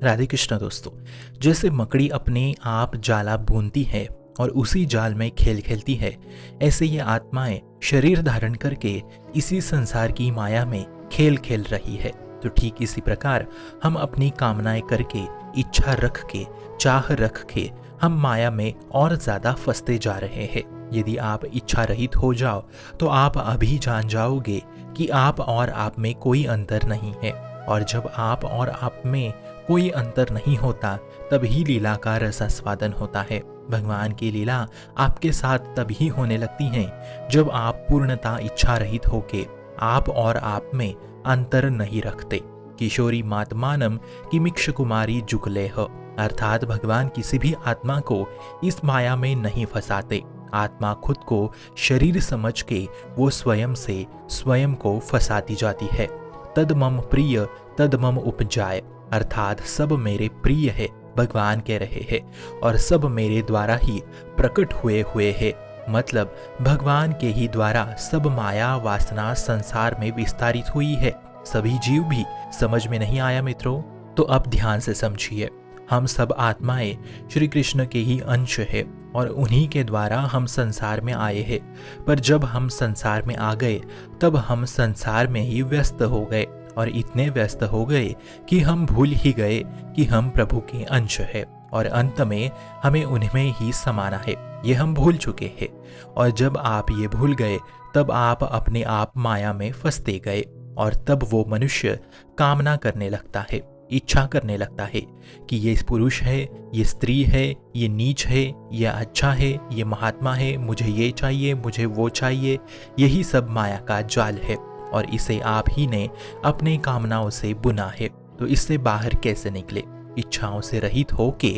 राधे कृष्ण दोस्तों। जैसे मकड़ी अपने आप जाला बुनती है और उसी जाल में खेल खेलती है, ऐसे ये आत्माएं शरीर धारण करके इसी संसार की माया में खेल खेल रही है। तो ठीक इसी प्रकार हम अपनी कामनाएं करके, इच्छा रख के, चाह रख के हम माया में और ज्यादा फंसते जा रहे हैं। यदि आप इच्छा रहित हो जाओ तो आप अभी जान जाओगे कि आप और आप में कोई अंतर नहीं है। और जब आप और आप में कोई अंतर नहीं होता तभी लीला का रसास्वादन होता है। भगवान की लीला आपके साथ तभी होने लगती है जब आप पूर्णता इच्छा रहित होके आप और आप में अंतर नहीं रखते। किशोरी मातमानम किमिक्ष कुमारी जुगलेह, अर्थात भगवान किसी भी आत्मा को इस माया में नहीं फंसाते। आत्मा खुद को शरीर समझ के वो स्वयं से स्वयं को फंसाती जाती है। तद मम प्रिय तद मम उपजाए, अर्थात सब मेरे प्रिय है भगवान कह रहे हैं, और सब मेरे द्वारा ही प्रकट हुए हैं। मतलब भगवान के ही द्वारा सब माया वासना संसार में विस्तारित हुई है। सभी जीव भी समझ में नहीं आया मित्रों? तो अब ध्यान से समझिए। हम सब आत्माएं श्री कृष्ण के ही अंश है और उन्हीं के द्वारा हम संसार में आए हैं। पर जब हम संसार में आ गए तब हम संसार में ही व्यस्त हो गए, और इतने व्यस्त हो गए कि हम भूल ही गए कि हम प्रभु के अंश है और अंत में हमें उनमें ही समाना है। ये हम भूल चुके हैं। और जब आप ये भूल गए तब आप अपने आप माया में फंसते गए, और तब वो मनुष्य कामना करने लगता है, इच्छा करने लगता है कि ये पुरुष है, ये स्त्री है, ये नीच है, ये अच्छा है, ये महात्मा है, मुझे ये चाहिए, मुझे वो चाहिए। यही सब माया का जाल है और इसे आप ही ने अपने कामनाओं से बुना है। तो इससे बाहर कैसे निकले? इच्छाओं से रहित होके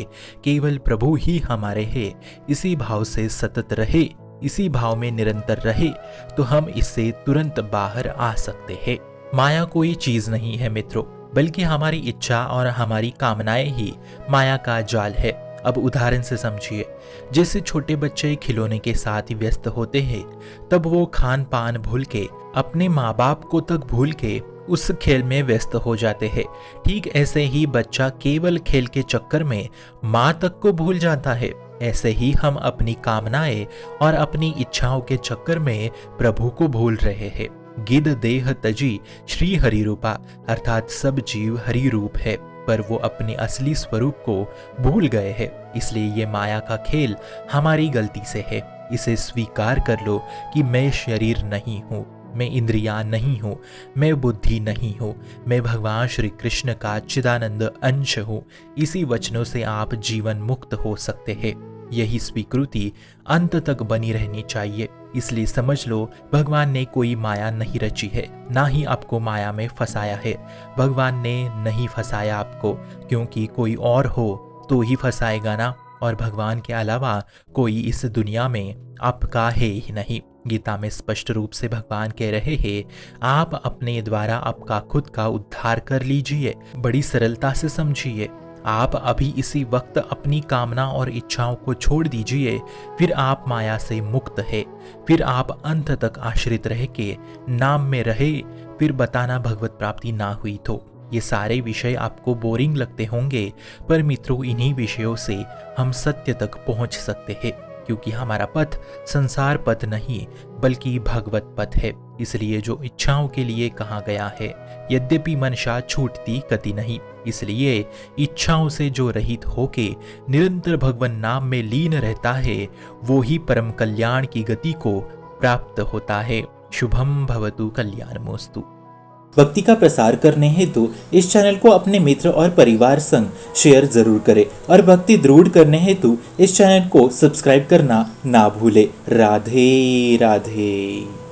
केवल प्रभु ही हमारे हैं, इसी भाव से सतत रहे, इसी भाव में निरंतर रहे तो हम इससे तुरंत बाहर आ सकते हैं। माया कोई चीज नहीं है मित्रों, बल्कि हमारी इच्छा और हमारी कामनाएं ही माया का जाल है। अब उदाहरण से समझिए। जैसे छोटे बच्चे खिलौने के साथ व्यस्त होते हैं, तब वो खान पान भूल के, अपने माँ बाप को तक भूल के उस खेल में व्यस्त हो जाते हैं। ठीक ऐसे ही बच्चा केवल खेल के चक्कर में माँ तक को भूल जाता है। ऐसे ही हम अपनी कामनाएं और अपनी इच्छाओं के चक्कर में प्रभु को भूल रहे हैं। गिद देह तजी श्री हरि रूपा, अर्थात सब जीव हरि रूप है, पर वो अपने असली स्वरूप को भूल गए हैं। इसलिए ये माया का खेल हमारी गलती से है। इसे स्वीकार कर लो कि मैं शरीर नहीं हूँ, मैं इंद्रियां नहीं हूँ, मैं बुद्धि नहीं हूँ, मैं भगवान श्री कृष्ण का चिदानंद अंश हूँ। इसी वचनों से आप जीवन मुक्त हो सकते हैं। यही स्वीकृति अंत तक बनी रहनी चाहिए। इसलिए समझ लो, भगवान ने कोई माया नहीं रची है, ना ही आपको माया में फंसाया है। भगवान ने नहीं फंसाया आपको, क्योंकि कोई और हो तो ही फंसाएगा ना। और भगवान के अलावा कोई इस दुनिया में आपका है ही नहीं। गीता में स्पष्ट रूप से भगवान कह रहे हैं, आप अपने द्वारा आपका खुद का उद्धार कर लीजिए। बड़ी सरलता से समझिए। आप अभी इसी वक्त अपनी कामना और इच्छाओं को छोड़ दीजिए, फिर आप माया से मुक्त है। फिर आप अंत तक आश्रित रह के नाम में रहे। फिर बताना भगवत प्राप्ति ना हुई तो। ये सारे विषय आपको बोरिंग लगते होंगे, पर मित्रों इन्हीं विषयों से हम सत्य तक पहुंच सकते हैं, क्योंकि हमारा पथ संसार पथ नहीं बल्कि भगवत पथ है। इसलिए जो इच्छाओं के लिए कहा गया है, यद्यपि मनशा छूटती कति नहीं, इसलिए इच्छाओं से जो रहित होके निरंतर भगवान नाम में लीन रहता है, वो ही परम कल्याण की गति को प्राप्त होता है। शुभम भवतु कल्याणमोस्तु। भक्ति का प्रसार करने हेतु इस चैनल को अपने मित्र और परिवार संग शेयर जरूर करें, और भक्ति दृढ़ करने हेतु इस चैनल को सब्सक्राइब करना ना भूले। राधे राधे।